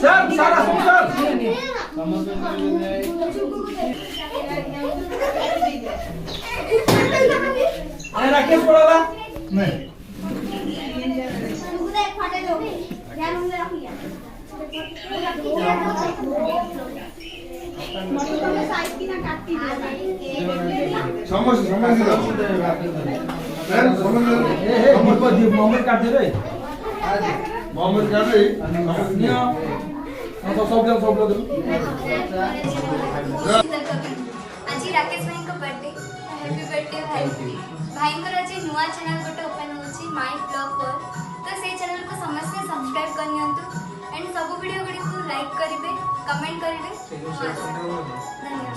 Sir सारा sir अरे राकेश बोला नहीं समझ मोहम्मद काट दे रे मोहम्मद काट दे तो सब लोग आज राकेश भाई को बर्थडे हैप्पी बर्थडे भाई भाई को आज नुआ चैनल गोटे ओपन होची माय ब्लॉग पर तो से चैनल को समस्त सब्सक्राइब करनियंतु एंड सब वीडियो गुडी को लाइक करिवे कमेंट करिवे धन्यवाद।